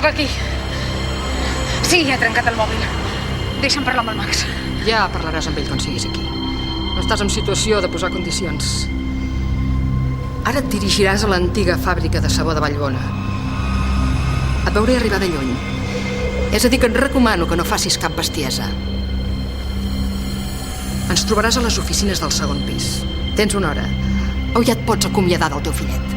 Sóc aquí. Sí, he trencat el mòbil. Deixa'm parlar amb el Max. Ja parlaràs amb ell quan siguis aquí. No estàs en situació de posar condicions. Ara et dirigiràs a l'antiga fàbrica de sabó de Vallbona. Et veuré arribar de lluny. És a dir, que et recomano que no facis cap bestiesa. Ens trobaràs a les oficines del segon pis. Tens una hora. O ja et pots acomiadar del teu fillet.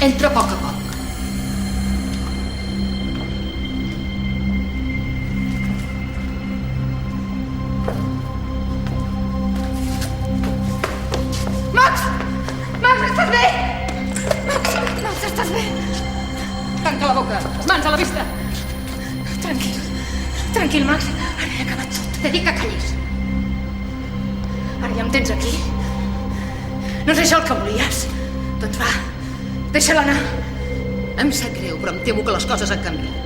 Entra a poc a poc. Max! Max, estàs bé? Max, estàs bé? Tanca la boca. Les mans a la vista. Tranquil, Max. Ara he acabat tot. T'he dit que callis. Ara ja em tens aquí. No és això el que volies. Doncs va. Deixa-la anar. Em sap greu, però em temo que les coses han canviat.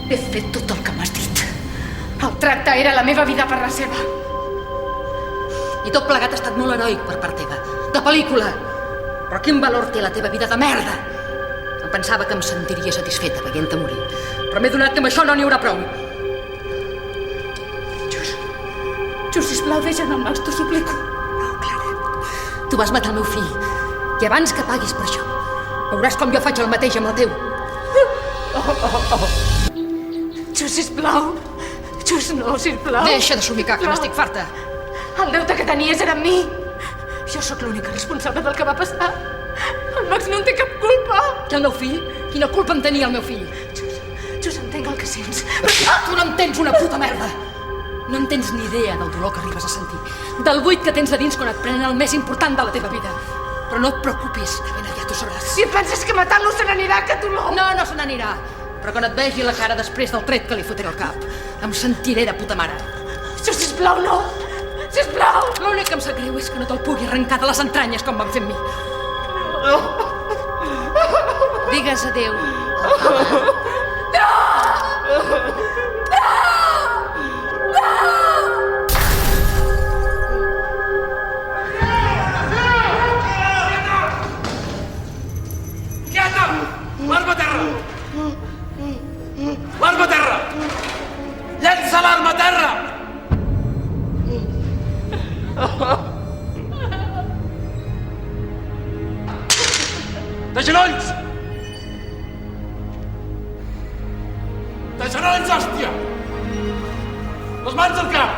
He fet tot el que m'has dit. El tracte era la meva vida per la seva. I tot plegat ha estat molt heroic per part teva. De pel·lícula. Però quin valor té la teva vida de merda? Em pensava que em sentiria satisfeta veient-te morir. Però m'he donat que amb això no n'hi haurà prou. Just, sisplau, deixa'm en Max, t'ho suplico. No, Clara. Tu vas matar el meu fill. I abans que paguis per això, veuràs com jo faig el mateix amb el teu. Just, sisplau. Just, no, sisplau. Deixa de somicar, que n'estic farta. El deute que tenies era amb mi. Jo sóc l'única responsable del que va passar. El Max no en té cap culpa. I el meu fill? Quina culpa en tenia el meu fill? Just entenc el que sents. Tu no entens una puta merda. No en tens ni idea del dolor que arribes a sentir. Del buit que tens a dins quan et prenen el més important de la teva vida. Però no et preocupis, que ben aviat ho sabràs. Si penses que matant-lo se n'anirà, que tu no. No, no se n'anirà. Però quan et vegi la cara després del tret que li fotré al cap, em sentiré de puta mare. Just, sisplau, no. Sisplau. L'únic que em sap greu és que no te'l pugui arrencar de les entranyes com van fer amb mi. No. Digues adéu. No! L'arma a terra! L'arma a terra! Llença l'arma a terra! De genolls! De genolls, hòstia! Les mans al cap!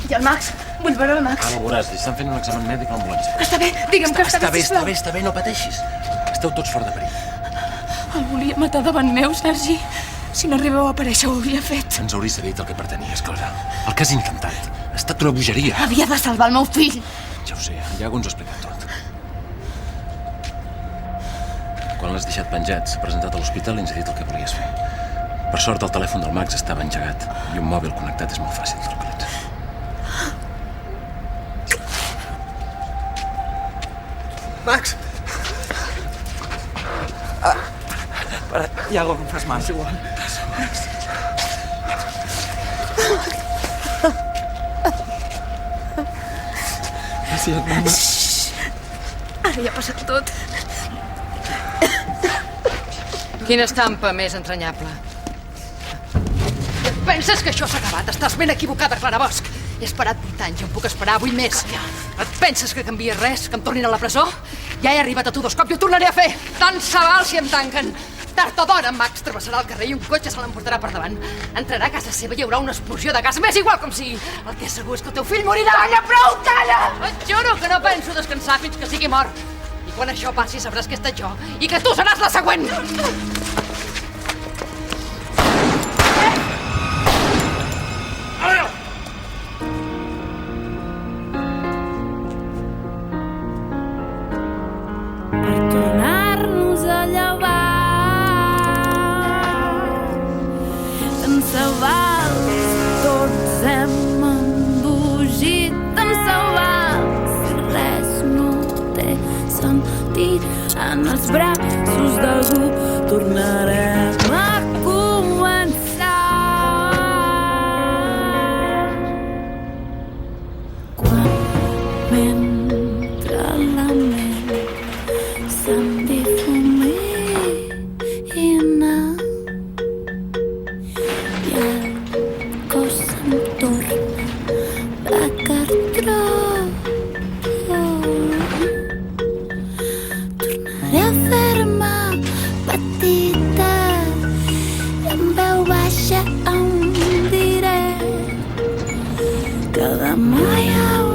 I el Max? Vull veure el Max. Ara ho veuràs, li estan fent un examen mèdic a l'ambulància. Està bé, digue'm que està bé, sisplau. Està bé, no pateixis. Esteu tots fora de perill. El volia matar davant meu, Sergi. Si no arribeu a aparèixer, ho hauria fet. Ens hauries dit el que pretenies, Clara. El que has intentat ha estat una bogeria. Havia de salvar el meu fill. Ja ho sé, en Iago ens ho ha explicat tot. Quan l'has deixat penjat, s'ha presentat a l'hospital i ens ha dit el que volies fer. Per sort, el telèfon del Max estava engegat i un mòbil connectat és molt fàcil de localitzar. Max! Para, Iago, no em fas mal. És igual. Gràcies, mama. Ara ja ha passat tot. Quina estampa més entranyable. Penses que això s'ha acabat? Estàs ben equivocada, Clara Bosch. He esperat 8 anys, em puc esperar 8 més. Et penses que canvia res, que em tornin a la presó? Ja he arribat a tu 2 cops i ho tornaré a fer. Tant se val si em tanquen. Tard o d'hora, Max travessarà el carrer i un cotxe se l'emportarà per davant. Entrarà a casa seva i hi haurà una explosió de gas. M'és igual com sigui. El que és segur és que el teu fill morirà. Calla, prou, calla! Et juro que no penso descansar fins que sigui mort. I quan això passi sabràs que he estat jo i que tu seràs la següent. Tornar-nos a llevar tant se val, tots hem embogit, tant se val si res no té sentit. En els braços d'algú tornarem a començar. Quan mentre la ment se'n difumina i el cos se'm torna de cartró. Tornaré a fer-me petita i amb veu baixa em diré que demà hi haurà